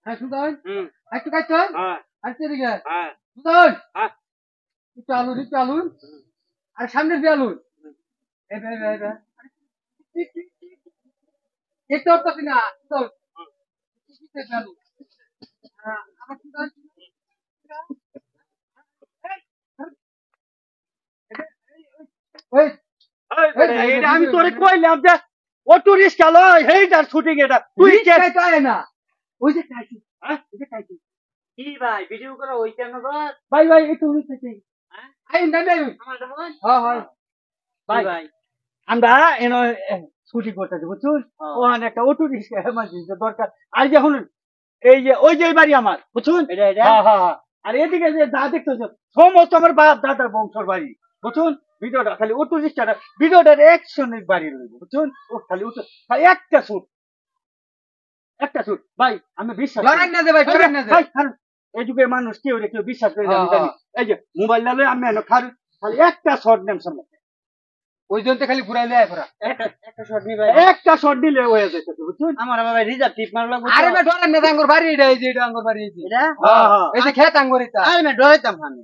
হ্যাঁ সুদান একটু কাটছেন হ্যাঁ আচ্ছা ঠিক আছে হ্যাঁ সুদান হ্যাঁ একটু আলুন আর সামনের দিয়ে আলুন এই ভাই ভাই ভাই দেখতে পারতেছি না সুদান আলু আমার সুদান ওই এটা আমি তোরে কইলাম যে অটো রিক্সা লয় হেইটার শুটিং এটা তুই কে চাই না ওই যে চাইছি হ্যাঁ ওই যে চাইছি কি ভাই ভিডিও করা হই কেন বল ভাই ভাই একটু উনি চাইছি হ্যাঁ আই না না আমার দেখুন হ্যাঁ হ্যাঁ ভাই ভাই আমরা এনো ছুটি করতে দেবো বুঝছুন ওখানে একটা অটো রিক্সা এমার্জেন্সি দরকার আর যখন এই যে ওই যে বাড়ি আমার বুঝছুন এটা এটা হ্যাঁ হ্যাঁ হ্যাঁ আর এদিকে যে যা দেখতেছো সমস্ত আমার বাপ দাদার বংশর বাড়ি বুঝছুন ভিডিওটা খালি অটো রিক্সাটা ভিডিওটার একশনের বাড়ি রয়েছে বুঝছুন ও খালি অটো খালি একটা শুট ভাই আমি বিশ্বাস ধরেন না দে ভাই ধরেন না দে ভাই এই যুগের মানুষ কেউ রে কেউ বিশ্বাস করে না আমি জানি এই যে মোবাইল লালে আমি এনো খালি একটা শর্ট নেম সামনে ওই জন্য খালি ঘুরাইলে আয় ফরা একটা শট নি ভাই একটা শর্ট দিলে হয়ে যাচ্ছে বুঝছুন আমার বাবা রিজার্ভ টিপ মারলা আরে ভাই ধরেন না আঙ্গুর বাড়ি এটা এই যে এটা আঙ্গুর বাড়ি এটা হ্যাঁ হ্যাঁ এই যে খেত আঙ্গুর এটা আরে মে ডরাইতাম আমি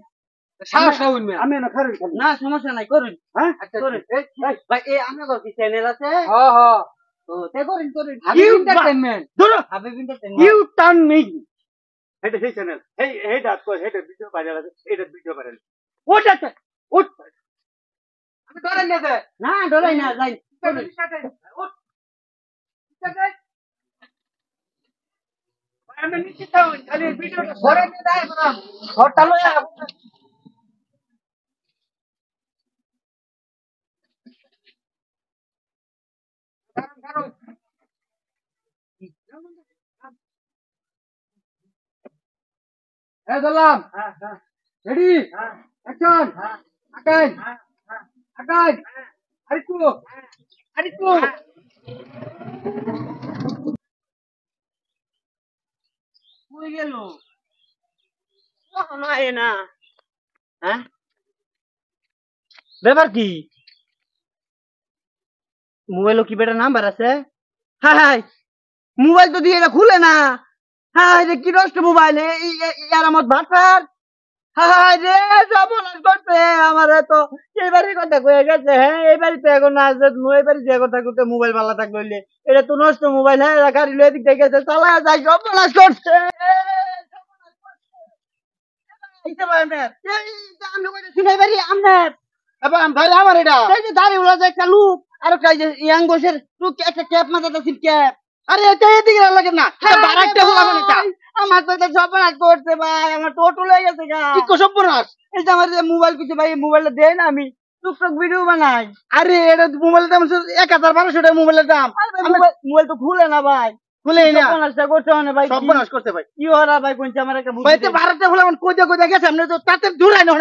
সাহস না উঠবে আমি এনো খালি না সমস্যা নাই করুন হ্যাঁ আচ্ছা করুন ভাই এই আপনার কি চ্যানেল আছে হ্যাঁ হ্যাঁ তো তে করুন হাবিব এন্টারটেইনমেন্ট ধরো Habib Entertainment you turn me এটা সেই চ্যানেল এই এইটা কই এটা ভিডিও ভাইরাল আছে এটা ভিডিও ভাইরাল ওটা ওট আমি ধরেন না দে না ডরাই না যাই করুন আমি নিশ্চিত খালি ভিডিওটা ধরেন না দেয় না ঘরটা লয়া ধরলাম রেডি অ্যাকশন আকাই আকাই আরিকু আরিকু কই গেল কখনো আয় না হ্যাঁ ব্যাপার কি মোবাইলও কি বেটা নাম্বার আছে হাই মোবাইল তো দিয়ে এটা খুলে না হাই রে কি নষ্ট মোবাইল ইয়ার আমার ভাটার হাই রে সর্বনাশ করছে আমার তো এইবারই কথা কয়ে গেছে হ্যাঁ এইবারই তো এখন না আছে এইবারই যে কথা করতে মোবাইল ভালো থাকলো এটা তো নষ্ট মোবাইল হ্যাঁ গাড়ি লয়ে দিক গেছে চালা যায় সর্বনাশ করছে আমার এটা দাঁড়ি উলা যে একটা লুক আর একটা ইয়াং বসের লুক একটা ক্যাপ মাথাতে ক্যাপ আরে এটা এদিকে লাগে না বারাকটা হলো না আমার তো এটা সর্বনাশ করছে ভাই আমার তো অটো লেগে গেছে গা কি সর্বনাশ এই যে আমার যে মোবাইল কিছু ভাই মোবাইলটা দেয় না আমি টুকটাক ভিডিও বানাই আরে এটা মোবাইলের দাম ১,৫০০ টাকা মোবাইলের দাম মোবাইল তো খুলে না ভাই খুলে না সর্বনাশটা করছে মানে ভাই সর্বনাশ করছে ভাই কি ওরা ভাই কোনটা আমার একটা ভাই তো বারাকটা হলো কোজা কোজা গেছে আমরা তো তাতে দূরাই না